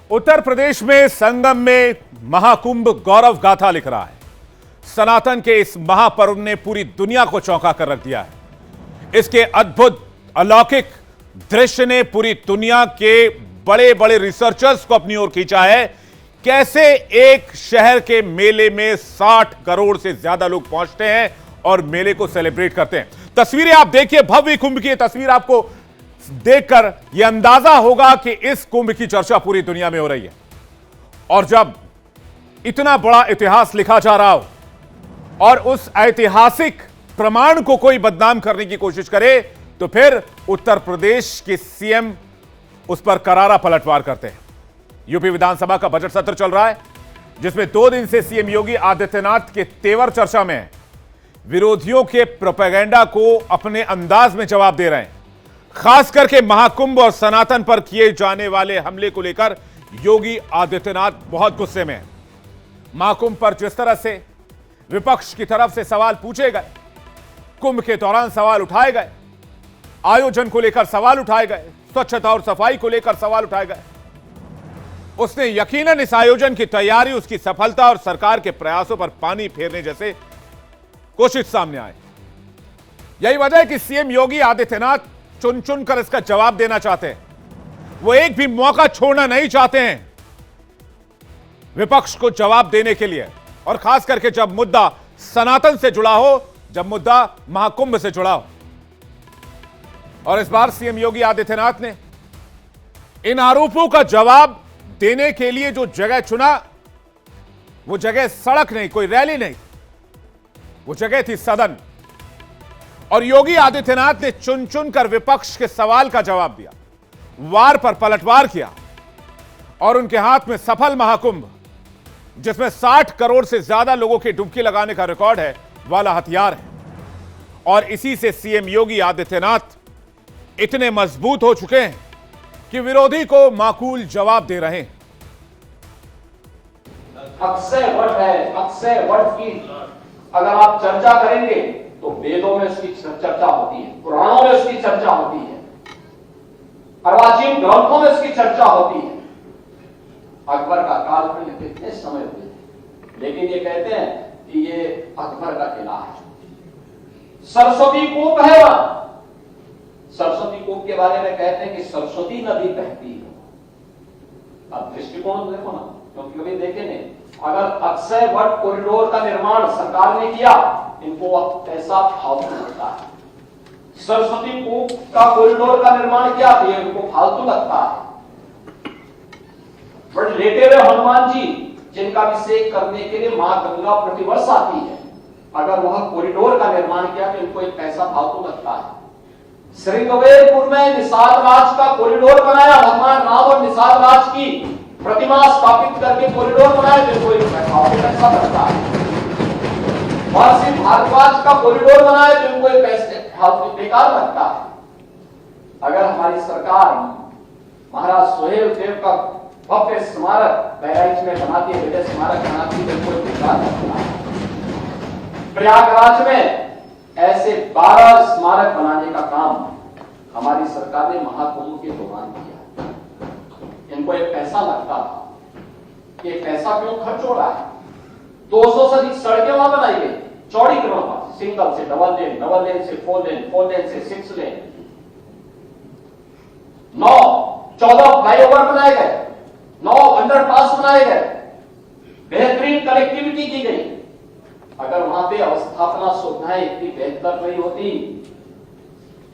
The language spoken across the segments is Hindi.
उत्तर प्रदेश में संगम में महाकुंभ गौरव गाथा लिख रहा है। सनातन के इस महापर्व ने पूरी दुनिया को चौंका कर रख दिया है। इसके अद्भुत अलौकिक दृश्य ने पूरी दुनिया के बड़े बड़े रिसर्चर्स को अपनी ओर खींचा है। कैसे एक शहर के मेले में 60 करोड़ से ज्यादा लोग पहुंचते हैं और मेले को सेलिब्रेट करते हैं। तस्वीरें आप देखिए, भव्य कुंभ की तस्वीर आपको देखकर यह अंदाजा होगा कि इस कुंभ की चर्चा पूरी दुनिया में हो रही है। और जब इतना बड़ा इतिहास लिखा जा रहा हो और उस ऐतिहासिक प्रमाण को कोई बदनाम करने की कोशिश करे तो फिर उत्तर प्रदेश के सीएम उस पर करारा पलटवार करते हैं। यूपी विधानसभा का बजट सत्र चल रहा है, जिसमें 2 दिन से सीएम योगी आदित्यनाथ के तेवर चर्चा में है। विरोधियों के प्रोपेगेंडा को अपने अंदाज में जवाब दे रहे हैं। खास करके महाकुंभ और सनातन पर किए जाने वाले हमले को लेकर योगी आदित्यनाथ बहुत गुस्से में हैं। महाकुंभ पर जिस तरह से विपक्ष की तरफ से सवाल पूछे गए, कुंभ के दौरान सवाल उठाए गए, आयोजन को लेकर सवाल उठाए गए, स्वच्छता और सफाई को लेकर सवाल उठाए गए, उसने यकीनन इस आयोजन की तैयारी, उसकी सफलता और सरकार के प्रयासों पर पानी फेरने जैसे कोशिश सामने आए। यही वजह है कि सीएम योगी आदित्यनाथ चुन चुन कर इसका जवाब देना चाहते हैं। वो एक भी मौका छोड़ना नहीं चाहते हैं विपक्ष को जवाब देने के लिए, और खास करके जब मुद्दा सनातन से जुड़ा हो, जब मुद्दा महाकुंभ से जुड़ा हो। और इस बार सीएम योगी आदित्यनाथ ने इन आरोपों का जवाब देने के लिए जो जगह चुना, वो जगह सड़क नहीं, कोई रैली नहीं, वो जगह थी सदन। और योगी आदित्यनाथ ने चुन चुन कर विपक्ष के सवाल का जवाब दिया, वार पर पलटवार किया, और उनके हाथ में सफल महाकुंभ, जिसमें 60 करोड़ से ज्यादा लोगों की डुबकी लगाने का रिकॉर्ड है, वाला हथियार है। और इसी से सीएम योगी आदित्यनाथ इतने मजबूत हो चुके हैं कि विरोधी को माकूल जवाब दे रहे हैं। अक्षय वट है, अक्षय वट की अगर आप चर्चा करेंगे तो वेदों में उसकी चर्चा होती है, पुराणों में उसकी चर्चा होती है, अर्वाचीन ग्रंथों में उसकी चर्चा होती है। अकबर का काल में कितने समय हुए थे, लेकिन ये कहते हैं कि ये अकबर का किला है। सरस्वती कूप है वहां। सरस्वती कूप के बारे में कहते हैं कि सरस्वती नदी बहती है। अब दृष्टिकोण देखो ना, क्योंकि कभी देखे नहीं। अगर अक्षय वट कॉरिडोर का निर्माण सरकार ने किया, इनको पैसा फालतू लगता है। सरस्वती कूप का कॉरिडोर का निर्माण किया, तो ये इनको फालतू लगता है। बट लेटे हुए हनुमान जी, जिनका अभिषेक करने के लिए मां गंगा प्रतिवर्ष आती है, अगर वह कॉरिडोर का निर्माण किया तो इनको एक पैसा फालतू लगता है। श्रृंगवेरपुर में निषाद राज का कॉरिडोर बनाया, भगवान राम और निषाद राज की प्रतिमा स्थापित करके कॉरिडोर बनाया, तो इनको एक पैसा लगता है। महर्षि भारद्वाज का कॉरिडोर बनाया, तो इनको एक पैसे फालतू बेकार लगता है। अगर हमारी सरकार महाराज सोहेल देव का भव्य स्मारक बहराइच में बनाती है, विजय स्मारक बनाती है, तो बेकार लगता है। प्रयागराज में ऐसे 12 स्मारक बनाने का काम हमारी सरकार ने महाकुंभ के दौरान किया। इनको एक पैसा लगता था कि पैसा क्यों खर्च हो रहा है। 200 से अधिक सड़कें वहां बनाई गई, चौड़ीकरण पर, सिंगल से डबल लेन, डबल लेन से 4 लेन, 4 लेन से 6 लेन, 14 फ्लाईओवर बनाए गए, 9 अंडरपास बनाए गए, बेहतरीन कनेक्टिविटी की गई। अगर वहां पे अवस्थापना सुविधाएं इतनी बेहतर नहीं होती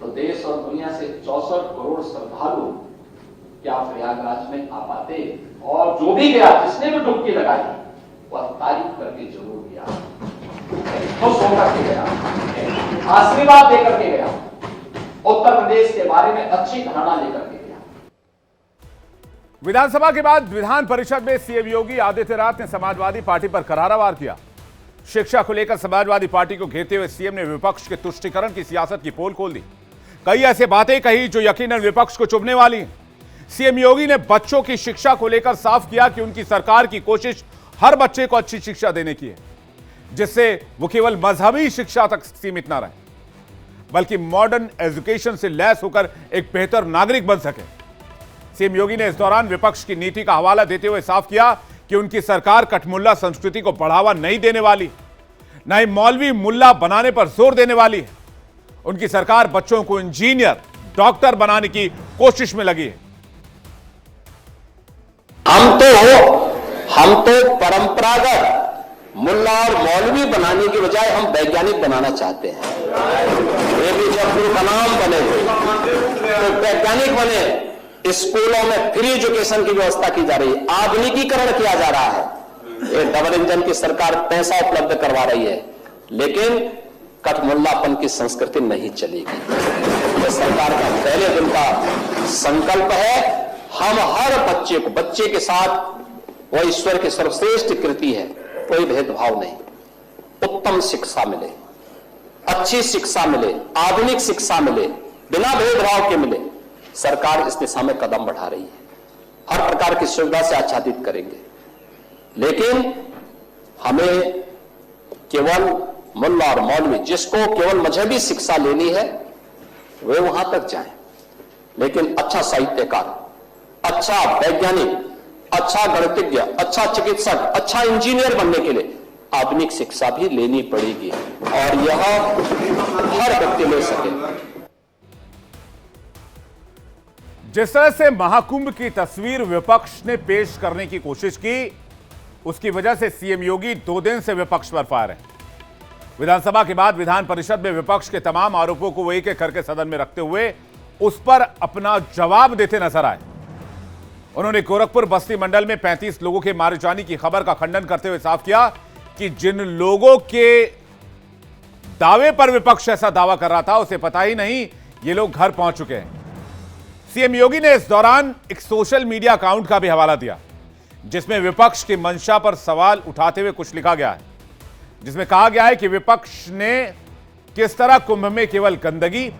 तो देश और दुनिया से 64 करोड़ श्रद्धालु क्या प्रयागराज में आ पाते। और जो भी गया, जिसने भी डुबकी लगाई, वह तारीफ करके जरूर गया, खुश होकर के गया, आशीर्वाद देकर के गया, उत्तर प्रदेश के बारे में अच्छी धारणा लेकर के गया। विधानसभा के बाद विधान परिषद में सीएम योगी आदित्यनाथ ने समाजवादी पार्टी पर करारा वार किया। शिक्षा को लेकर समाजवादी पार्टी को घेरते हुए सीएम ने विपक्ष के तुष्टीकरण की सियासत की पोल खोल दी। कई ऐसी बातें कही जो यकीनन विपक्ष को चुभने वाली हैं। सीएम योगी ने बच्चों की शिक्षा को लेकर साफ किया कि उनकी सरकार की कोशिश हर बच्चे को अच्छी शिक्षा देने की है, जिससे वो केवल मजहबी शिक्षा तक सीमित ना रहे, बल्कि मॉडर्न एजुकेशन से लैस होकर एक बेहतर नागरिक बन सके। सीएम योगी ने इस दौरान विपक्ष की नीति का हवाला देते हुए साफ किया कि उनकी सरकार कठमुल्ला संस्कृति को बढ़ावा नहीं देने वाली, न ही मौलवी मुल्ला बनाने पर जोर देने वाली है। उनकी सरकार बच्चों को इंजीनियर, डॉक्टर बनाने की कोशिश में लगी है। हम तो परंपरागत मुल्ला और मौलवी बनाने की बजाय हम वैज्ञानिक बनाना चाहते हैं। एपीजे अब्दुल कलाम बने तो वैज्ञानिक बने। स्कूलों में फ्री एजुकेशन की व्यवस्था की जा रही है, आधुनिकीकरण किया जा रहा है। एक डबल इंजन की सरकार पैसा उपलब्ध करवा रही है, लेकिन कठमुल्लापन की संस्कृति नहीं चलेगी। यह सरकार का पहले दिन का संकल्प है। हम हर बच्चे के साथ वो ईश्वर की सर्वश्रेष्ठ कृति है, कोई भेदभाव नहीं। उत्तम शिक्षा मिले, अच्छी शिक्षा मिले, आधुनिक शिक्षा मिले, बिना भेदभाव के मिले। सरकार इस दिशा में कदम बढ़ा रही है, हर प्रकार की सुविधा से आच्छादित करेंगे। लेकिन हमें केवल मुल्ला और मौलवी, जिसको केवल मजहबी शिक्षा लेनी है, वे वहां तक जाएं। लेकिन अच्छा साहित्यकार, अच्छा वैज्ञानिक, अच्छा गणितज्ञ, अच्छा चिकित्सक, अच्छा इंजीनियर बनने के लिए आधुनिक शिक्षा भी लेनी पड़ेगी, और यह हर व्यक्ति ले सके। जिस तरह से महाकुंभ की तस्वीर विपक्ष ने पेश करने की कोशिश की, उसकी वजह से सीएम योगी 2 दिन से विपक्ष पर फायर है। विधानसभा के बाद विधान परिषद में विपक्ष के तमाम आरोपों को वो एक एक करके सदन में रखते हुए उस पर अपना जवाब देते नजर आए। उन्होंने गोरखपुर बस्ती मंडल में 35 लोगों के मारे जाने की खबर का खंडन करते हुए साफ किया कि जिन लोगों के दावे पर विपक्ष ऐसा दावा कर रहा था, उसे पता ही नहीं ये लोग घर पहुंच चुके हैं। सीएम योगी ने इस दौरान एक सोशल मीडिया अकाउंट का भी हवाला दिया, जिसमें विपक्ष की मंशा पर सवाल उठाते हुए कुछ लिखा गया है, जिसमें कहा गया है कि विपक्ष ने किस तरह कुंभ में केवल गंदगी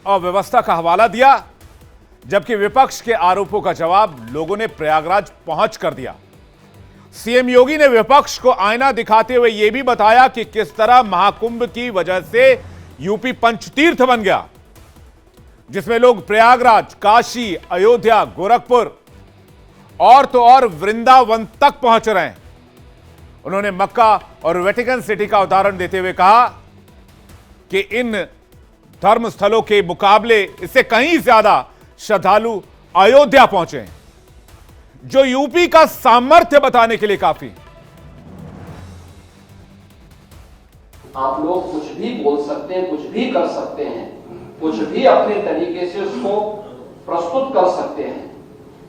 और व्यवस्था का हवाला दिया, जबकि विपक्ष के आरोपों का जवाब लोगों ने प्रयागराज पहुंच कर दिया। सीएम योगी ने विपक्ष को आईना दिखाते हुए यह भी बताया कि किस तरह महाकुंभ की वजह से यूपी पंचतीर्थ बन गया, जिसमें लोग प्रयागराज, काशी, अयोध्या, गोरखपुर और तो और वृंदावन तक पहुंच रहे हैं। उन्होंने मक्का और वेटिकन सिटी का उदाहरण देते हुए कहा कि इन धर्म स्थलों के मुकाबले इससे कहीं ज्यादा श्रद्धालु अयोध्या पहुंचे हैं, जो यूपी का सामर्थ्य बताने के लिए काफी। आप लोग कुछ भी बोल सकते हैं, कुछ भी कर सकते हैं, कुछ भी अपने तरीके से उसको प्रस्तुत कर सकते हैं,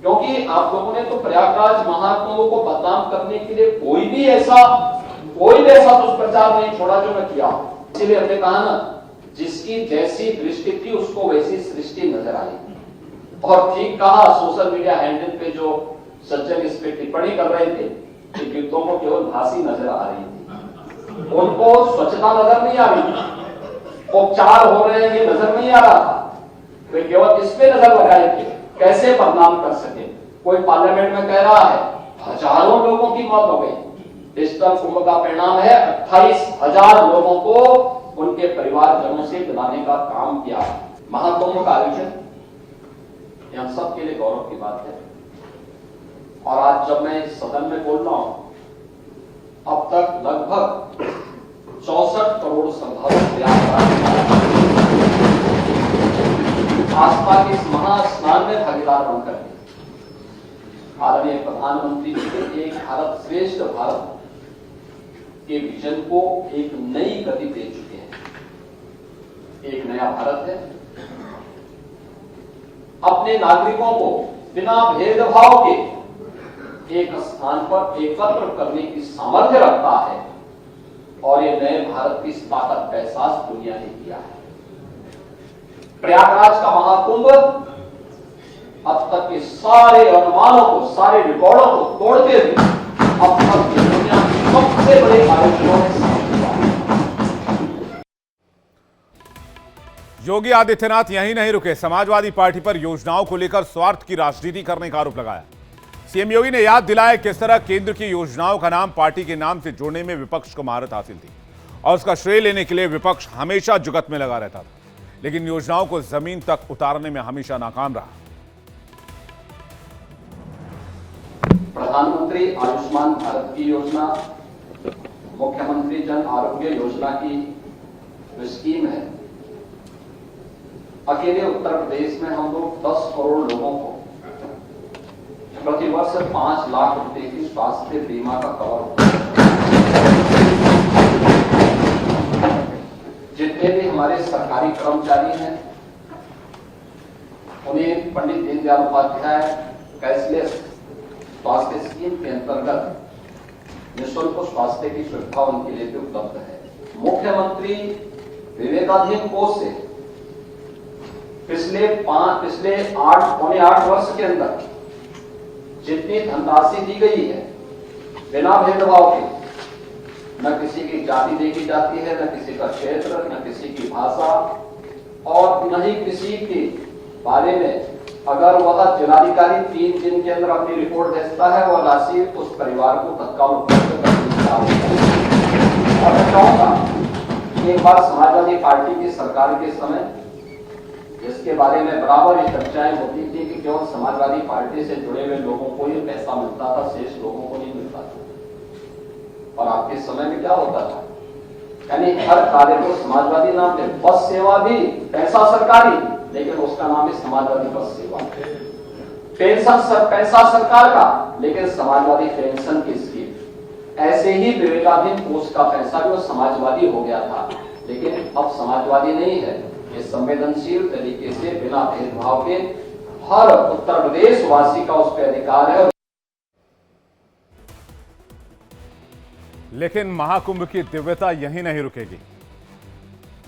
क्योंकि आप लोगों ने तो प्रयागराज महाकुंभ को बदनाम करने के लिए कोई भी ऐसा दुष्प्रचार नहीं छोड़ा जो मैं किया। इसलिए हमने कहा ना, जिसकी जैसी दृष्टि थी उसको वैसी सृष्टि नजर आई। और ठीक कहा, सोशल मीडिया हैंडल पे जो सज्जन इस पे टिप्पणी कर रहे थे कि गीतों को केवल भाषी नजर आ रही थी, उनको स्वच्छता नजर नहीं आ रही थी, उपचार हो रहे हैं ये नजर नहीं आ रहा था, वे केवल इस पे नजर लगाए थे कैसे बदनाम कर सके। कोई पार्लियामेंट में कह रहा है हजारों लोगों की मौत हो गई, डिजिटल कुंभ का परिणाम है 28,000 लोगों को उनके परिवारजनों से मिलाने का काम किया। महाकुंभ का आयोजन हम सब के लिए गौरव की बात है। और आज जब मैं इस सदन में बोल रहा हूं, अब तक लगभग 64 करोड़ श्रद्धालु आस्था के इस महास्नान में भागीदार बनकर के आदरणीय प्रधानमंत्री जी के एक भारत श्रेष्ठ भारत के विजन को एक नई गति दे चुके हैं। एक नया भारत है, अपने नागरिकों को बिना भेदभाव के एक स्थान पर एकत्र करने की सामर्थ्य रखता है, और ये नए भारत की इस ताकत का एहसास दुनिया ने किया है। प्रयागराज का महाकुंभ अब तक के सारे अनुमानों को, सारे रिकॉर्डों को तोड़ते हुए अब तक की दुनिया के सबसे बड़े आयोजनों में शामिल हुआ। योगी आदित्यनाथ यहीं नहीं रुके, समाजवादी पार्टी पर योजनाओं को लेकर स्वार्थ की राजनीति करने का आरोप लगाया। सीएम योगी ने याद दिलाया किस तरह केंद्र की योजनाओं का नाम पार्टी के नाम से जोड़ने में विपक्ष को महारत हासिल थी, और उसका श्रेय लेने के लिए विपक्ष हमेशा जुगत में लगा रहता था, लेकिन योजनाओं को जमीन तक उतारने में हमेशा नाकाम रहा। प्रधानमंत्री आयुष्मान भारत की योजना, मुख्यमंत्री जन आरोग्य योजना की जो स्कीम है, अकेले उत्तर प्रदेश में हम लोग 10 करोड़ लोगों को प्रतिवर्ष 5 लाख रुपए की स्वास्थ्य बीमा का कवर, जितने भी हमारे सरकारी कर्मचारी हैं उन्हें पंडित दीनदयाल उपाध्याय कैशलेस स्वास्थ्य स्कीम के अंतर्गत निःशुल्क स्वास्थ्य की सुविधा उनके लिए भी उपलब्ध है। मुख्यमंत्री विवेकाधीन कोष से पिछले 8 वर्ष के अंदर जितनी धनराशि दी गई है, बिना भेदभाव के, न किसी की जाति देखी जाती है, न किसी का क्षेत्र, न किसी की भाषा, और न ही किसी के बारे में अगर वह जिलाधिकारी 3 दिन के अंदर अपनी रिपोर्ट भेजता है, वह राशि उस परिवार को तत्काल उपलब्ध करने और मैं चाहूंगा कि एक बार समाजवादी पार्टी की सरकार के समय जिसके बारे में बराबर ये चर्चाएं होती थी कि केवल समाजवादी पार्टी से जुड़े हुए लोगों को ये पैसा मिलता था, शेष लोगों को नहीं मिलता था। और आपके समय में क्या होता था, यानी हर कार्य को समाजवादी नाम दे, बस सेवा भी पैसा सरकारी, लेकिन उसका नाम है समाजवादी बस सेवा। पेंशन पैसा सरकार का, लेकिन समाजवादी पेंशन की स्कीम। ऐसे ही विवेकाधीन कोष का पैसा भी समाजवादी हो गया था, लेकिन अब समाजवादी नहीं है, ये संवेदनशील तरीके से बिना भेदभाव के हर उत्तर प्रदेश वासी का उस पर अधिकार है। लेकिन महाकुंभ की दिव्यता यहीं नहीं रुकेगी।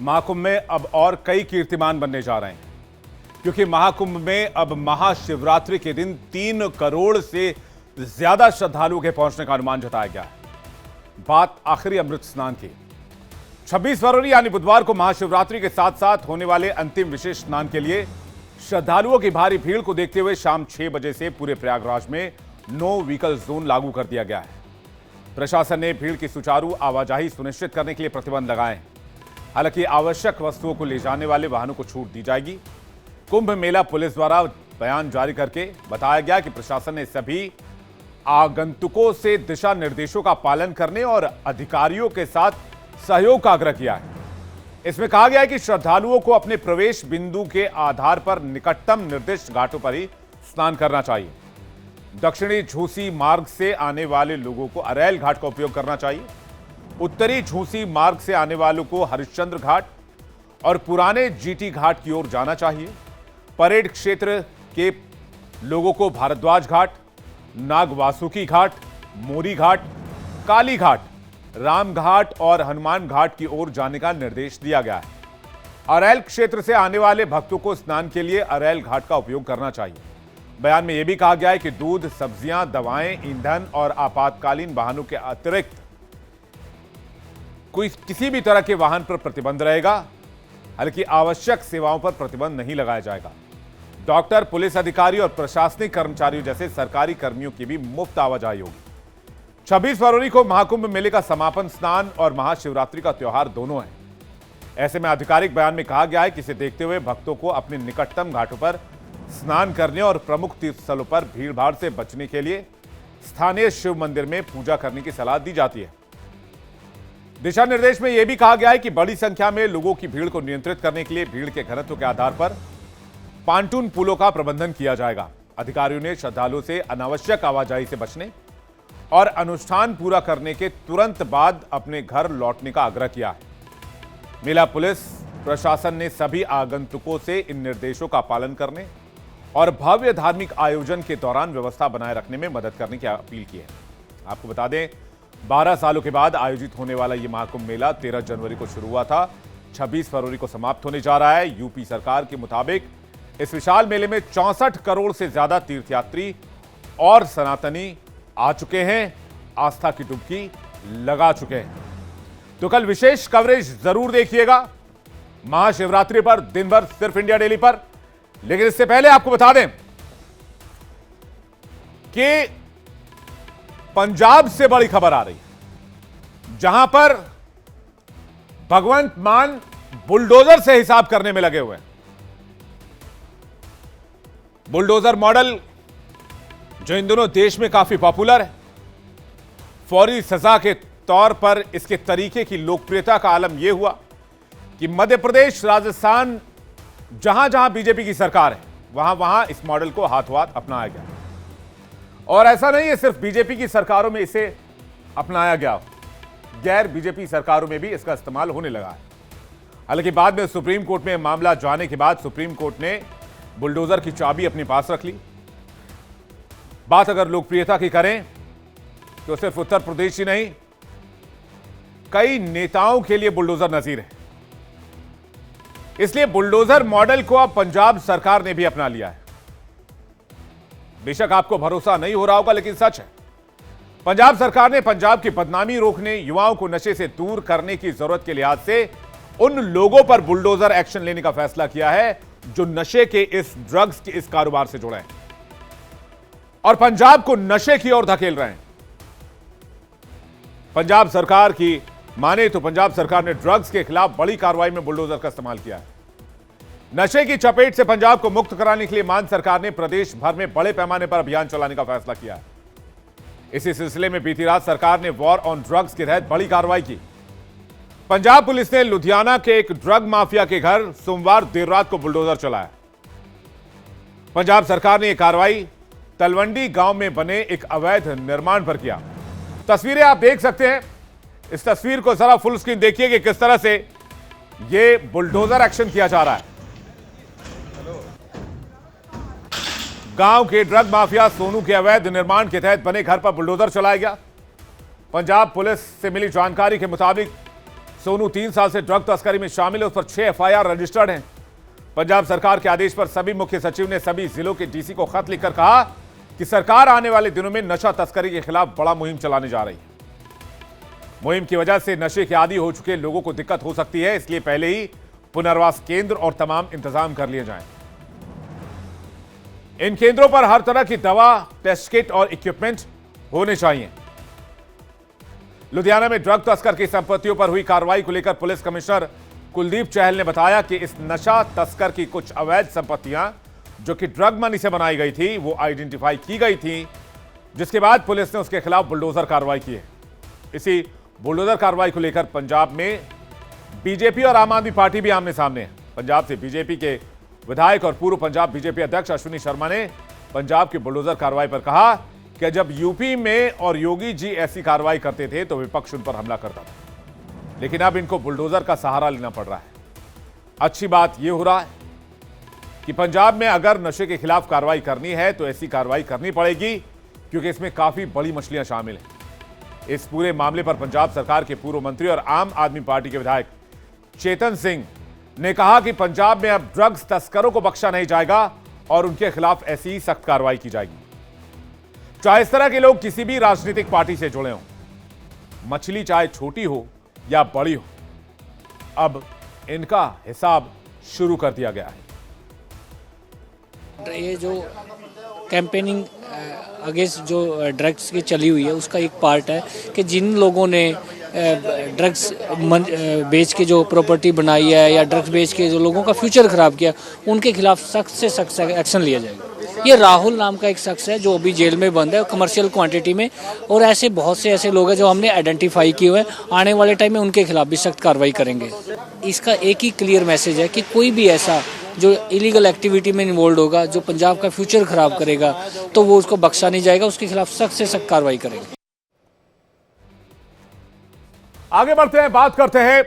महाकुंभ में अब और कई कीर्तिमान बनने जा रहे हैं, क्योंकि महाकुंभ में अब महाशिवरात्रि के दिन 3 करोड़ से ज्यादा श्रद्धालुओं के पहुंचने का अनुमान जताया गया है। बात आखिरी अमृत स्नान की। 26 फरवरी यानी बुधवार को महाशिवरात्रि के साथ साथ होने वाले अंतिम विशेष स्नान के लिए श्रद्धालुओं की भारी भीड़ को देखते हुए शाम 6 बजे से पूरे प्रयागराज में नो व्हीकल जोन लागू कर दिया गया है। प्रशासन ने भीड़ की सुचारू आवाजाही सुनिश्चित करने के लिए प्रतिबंध लगाए हैं। हालांकि आवश्यक वस्तुओं को ले जाने वाले वाहनों को छूट दी जाएगी। कुंभ मेला पुलिस द्वारा बयान जारी करके बताया गया कि प्रशासन ने सभी आगंतुकों से दिशा निर्देशों का पालन करने और अधिकारियों के साथ सहयोग का आग्रह किया है। इसमें कहा गया है कि श्रद्धालुओं को अपने प्रवेश बिंदु के आधार पर निकटतम निर्दिष्ट घाटों पर ही स्नान करना चाहिए। दक्षिणी झूसी मार्ग से आने वाले लोगों को अरैल घाट का उपयोग करना चाहिए। उत्तरी झूसी मार्ग से आने वालों को हरिश्चंद्र घाट और पुराने जीटी घाट की ओर जाना चाहिए। परेड क्षेत्र के लोगों को भारद्वाज घाट, नागवासुकी घाट, मोरी घाट, काली घाट, राम घाट और हनुमान घाट की ओर जाने का निर्देश दिया गया है। अरैल क्षेत्र से आने वाले भक्तों को स्नान के लिए अरैल घाट का उपयोग करना चाहिए। बयान में यह भी कहा गया है कि दूध, सब्जियां, दवाएं, ईंधन और आपातकालीन वाहनों के अतिरिक्त किसी भी तरह के वाहन पर प्रतिबंध रहेगा। हालांकि आवश्यक सेवाओं पर प्रतिबंध नहीं लगाया जाएगा। डॉक्टर, पुलिस अधिकारी और प्रशासनिक कर्मचारियों जैसे सरकारी कर्मियों की भी मुफ्त आवाजाही होगी। 26 फरवरी को महाकुंभ मेले का समापन स्नान और महाशिवरात्रि का त्योहार दोनों है। ऐसे में आधिकारिक बयान में कहा गया है कि इसे देखते हुए भक्तों को अपने निकटतम घाटों पर स्नान करने और प्रमुख तीर्थस्थलों पर भीड़भाड़ से बचने के लिए स्थानीय शिव मंदिर में पूजा करने की सलाह दी जाती है। दिशा निर्देश में यह भी कहा गया है कि बड़ी संख्या में लोगों की भीड़ को नियंत्रित करने के लिए भीड़ के घनत्व के आधार पर पांटून पुलों का प्रबंधन किया जाएगा। अधिकारियों ने श्रद्धालुओं से अनावश्यक आवाजाही से बचने और अनुष्ठान पूरा करने के तुरंत बाद अपने घर लौटने का आग्रह किया है। मेला पुलिस प्रशासन ने सभी आगंतुकों से इन निर्देशों का पालन करने और भव्य धार्मिक आयोजन के दौरान व्यवस्था बनाए रखने में मदद करने की अपील की है। आपको बता दें, 12 सालों के बाद आयोजित होने वाला यह महाकुंभ मेला 13 जनवरी को शुरू हुआ था, 26 फरवरी को समाप्त होने जा रहा है। यूपी सरकार के मुताबिक इस विशाल मेले में 64 करोड़ से ज्यादा तीर्थयात्री और सनातनी आ चुके हैं, आस्था की डुबकी लगा चुके हैं। तो कल विशेष कवरेज जरूर देखिएगा महाशिवरात्रि पर, दिन भर सिर्फ इंडिया डेली पर। लेकिन इससे पहले आपको बता दें कि पंजाब से बड़ी खबर आ रही है, जहां पर भगवंत मान बुलडोजर से हिसाब करने में लगे हुए हैं। बुलडोजर मॉडल जो इन दोनों देश में काफी पॉपुलर है। फौरी सजा के तौर पर इसके तरीके की लोकप्रियता का आलम यह हुआ कि मध्य प्रदेश, राजस्थान, जहां जहां बीजेपी की सरकार है वहां वहां इस मॉडल को हाथों हाथ अपनाया गया। और ऐसा नहीं है सिर्फ बीजेपी की सरकारों में इसे अपनाया गया, गैर बीजेपी सरकारों में भी इसका इस्तेमाल होने लगा है। हालांकि बाद में सुप्रीम कोर्ट में मामला जाने के बाद सुप्रीम कोर्ट ने बुलडोजर की चाबी अपने पास रख ली। बात अगर लोकप्रियता की करें तो सिर्फ उत्तर प्रदेश ही नहीं, कई नेताओं के लिए बुलडोजर नजीर है। इसलिए बुलडोजर मॉडल को अब पंजाब सरकार ने भी अपना लिया है। बेशक आपको भरोसा नहीं हो रहा होगा, लेकिन सच है। पंजाब सरकार ने पंजाब की बदनामी रोकने, युवाओं को नशे से दूर करने की जरूरत के लिहाज से उन लोगों पर बुलडोजर एक्शन लेने का फैसला किया है जो नशे के इस ड्रग्स के इस कारोबार से जुड़े हैं और पंजाब को नशे की ओर धकेल रहे हैं। पंजाब सरकार की माने तो पंजाब सरकार ने ड्रग्स के खिलाफ बड़ी कार्रवाई में बुलडोजर का इस्तेमाल किया है। नशे की चपेट से पंजाब को मुक्त कराने के लिए मान सरकार ने प्रदेश भर में बड़े पैमाने पर अभियान चलाने का फैसला किया है। इसी सिलसिले में बीती रात सरकार ने वॉर ऑन ड्रग्स के तहत बड़ी कार्रवाई की। पंजाब पुलिस ने लुधियाना के एक ड्रग माफिया के घर सोमवार देर रात को बुलडोजर चलाया। पंजाब सरकार ने यह कार्रवाई तलवंडी गांव में बने एक अवैध निर्माण पर किया। तस्वीरें आप देख सकते हैं। इस तस्वीर को जरा फुल स्क्रीन देखिए कि किस तरह से यह बुलडोजर एक्शन किया जा रहा है। गांव के ड्रग माफिया सोनू के अवैध निर्माण के तहत बने घर पर बुलडोजर चलाया गया। पंजाब पुलिस से मिली जानकारी के मुताबिक सोनू 3 साल से ड्रग तस्करी में शामिल है। उस पर 6 FIR रजिस्टर्ड हैं। पंजाब सरकार के आदेश पर सभी मुख्य सचिव ने सभी जिलों के डीसी को खत लिखकर कहा कि सरकार आने वाले दिनों में नशा तस्करी के खिलाफ बड़ा मुहिम चलाने जा रही है। मुहिम की वजह से नशे के आदी हो चुके लोगों को दिक्कत हो सकती है, इसलिए पहले ही पुनर्वास केंद्र और तमाम इंतजाम कर लिए जाएं। इन केंद्रों पर हर तरह की दवा, टेस्ट किट और इक्विपमेंट होने चाहिए। लुधियाना में ड्रग तस्कर की संपत्तियों पर हुई कार्रवाई को लेकर पुलिस कमिश्नर कुलदीप चहल ने बताया कि इस नशा तस्कर की कुछ अवैध संपत्तियां जो कि ड्रग मनी से बनाई गई थी वो आइडेंटिफाई की गई थी, जिसके बाद पुलिस ने उसके खिलाफ बुलडोजर कार्रवाई की है। इसी बुलडोजर कार्रवाई को लेकर पंजाब में बीजेपी और आम आदमी पार्टी भी आमने सामने है। पंजाब से बीजेपी के विधायक और पूर्व पंजाब बीजेपी अध्यक्ष अश्विनी शर्मा ने पंजाब की बुलडोजर कार्रवाई पर कहा कि जब यूपी में और योगी जी ऐसी कार्रवाई करते थे तो विपक्ष उन पर हमला करता था, लेकिन अब इनको बुलडोजर का सहारा लेना पड़ रहा है। अच्छी बात यह हो रहा है कि पंजाब में अगर नशे के खिलाफ कार्रवाई करनी है तो ऐसी कार्रवाई करनी पड़ेगी, क्योंकि इसमें काफी बड़ी मछलियां शामिल हैं। इस पूरे मामले पर पंजाब सरकार के पूर्व मंत्री और आम आदमी पार्टी के विधायक चेतन सिंह ने कहा कि पंजाब में अब ड्रग्स तस्करों को बख्शा नहीं जाएगा और उनके खिलाफ ऐसी ही सख्त कार्रवाई की जाएगी, चाहे इस तरह के लोग किसी भी राजनीतिक पार्टी से जुड़े हों। मछली चाहे छोटी हो या बड़ी हो, अब इनका हिसाब शुरू कर दिया गया है। ये जो कैंपेनिंग अगेंस्ट जो ड्रग्स की चली हुई है उसका एक पार्ट है कि जिन लोगों ने ड्रग्स बेच के जो प्रॉपर्टी बनाई है या ड्रग्स बेच के जो लोगों का फ्यूचर ख़राब किया, उनके खिलाफ सख्त से सख्त एक्शन लिया जाएगा। ये राहुल नाम का एक शख्स है जो अभी जेल में बंद है कमर्शियल क्वांटिटी में, और ऐसे बहुत से ऐसे लोग हैं जो हमने आइडेंटिफाई किए हुए हैं। आने वाले टाइम में उनके खिलाफ भी सख्त कार्रवाई करेंगे। इसका एक ही क्लियर मैसेज है कि कोई भी ऐसा जो इलीगल एक्टिविटी में इन्वॉल्व होगा, जो पंजाब का फ्यूचर खराब करेगा, तो वो उसको बख्शा नहीं जाएगा, उसके खिलाफ सख्त से सख्त कार्रवाई करेंगे। आगे बढ़ते हैं, बात करते हैं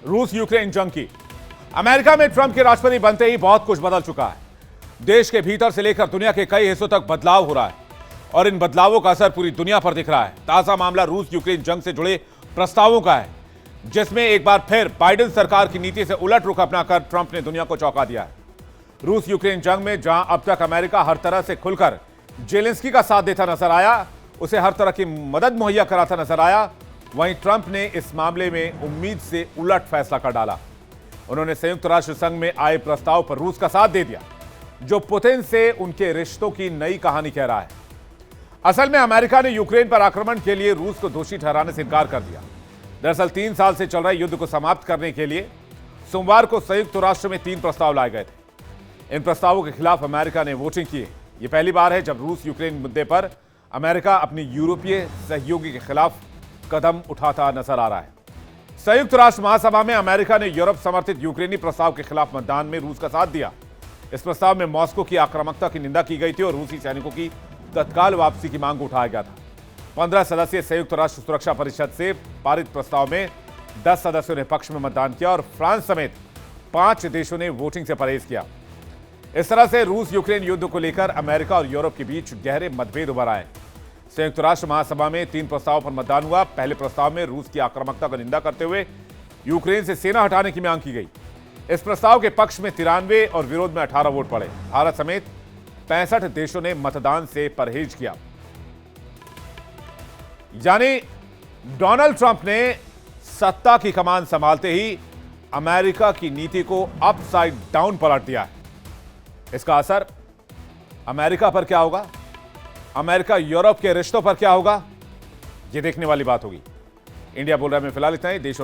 रूस यूक्रेन जंग की। अमेरिका में ट्रंप के राष्ट्रपति बनते ही बहुत कुछ बदल चुका है। देश के भीतर से लेकर दुनिया के कई हिस्सों तक बदलाव हो रहा है और इन बदलावों का असर पूरी दुनिया पर दिख रहा है। ताजा मामला रूस यूक्रेन जंग से जुड़े प्रस्तावों का है, जिसमें एक बार फिर बाइडेन सरकार की नीति से उलट रुख अपनाकर ट्रंप ने दुनिया को चौंका दिया है। रूस यूक्रेन जंग में जहां अब तक अमेरिका हर तरह से खुलकर जेलेंस्की का साथ देता नजर आया, उसे हर तरह की मदद मुहैया कराता नजर आया, वहीं ट्रंप ने इस मामले में उम्मीद से उलट फैसला कर डाला। उन्होंने संयुक्त राष्ट्र संघ में आए प्रस्ताव पर रूस का साथ दे दिया, जो पुतिन से उनके रिश्तों की नई कहानी कह रहा है। असल में अमेरिका ने यूक्रेन पर आक्रमण के लिए रूस को दोषी ठहराने से इनकार कर दिया। दरअसल 3 साल से चल रहे युद्ध को समाप्त करने के लिए सोमवार को संयुक्त राष्ट्र में 3 प्रस्ताव लाए गए थे। इन प्रस्तावों के खिलाफ अमेरिका ने वोटिंग की। यह पहली बार है जब रूस यूक्रेन मुद्दे पर अमेरिका अपनी यूरोपीय सहयोगी के खिलाफ कदम उठाता नजर आ रहा है। संयुक्त राष्ट्र महासभा में अमेरिका ने यूरोप समर्थित यूक्रेनी प्रस्ताव के खिलाफ मतदान में रूस का साथ दिया। इस प्रस्ताव में मॉस्को की आक्रामकता की निंदा की गई थी और रूसी सैनिकों की तत्काल वापसी की मांग को उठाया गया था। 15 सदस्यीय संयुक्त राष्ट्र सुरक्षा परिषद से पारित प्रस्ताव में 10 सदस्यों ने पक्ष में मतदान किया और फ्रांस समेत 5 देशों ने वोटिंग से परहेज किया। इस तरह से रूस यूक्रेन युद्ध को लेकर अमेरिका और यूरोप के बीच गहरे मतभेद उभर आए। संयुक्त राष्ट्र महासभा में 3 प्रस्तावों पर मतदान हुआ। पहले प्रस्ताव में रूस की आक्रामकता का निंदा करते हुए यूक्रेन से सेना हटाने की मांग की गई। इस प्रस्ताव के पक्ष में 93 और विरोध में 18 वोट पड़े। भारत समेत 65 देशों ने मतदान से परहेज किया। यानी डोनाल्ड ट्रंप ने सत्ता की कमान संभालते ही अमेरिका की नीति को अपसाइड डाउन पलट दिया है। इसका असर अमेरिका पर क्या होगा, अमेरिका यूरोप के रिश्तों पर क्या होगा, यह देखने वाली बात होगी। इंडिया बुलेटिन में फिलहाल इतना ही। देश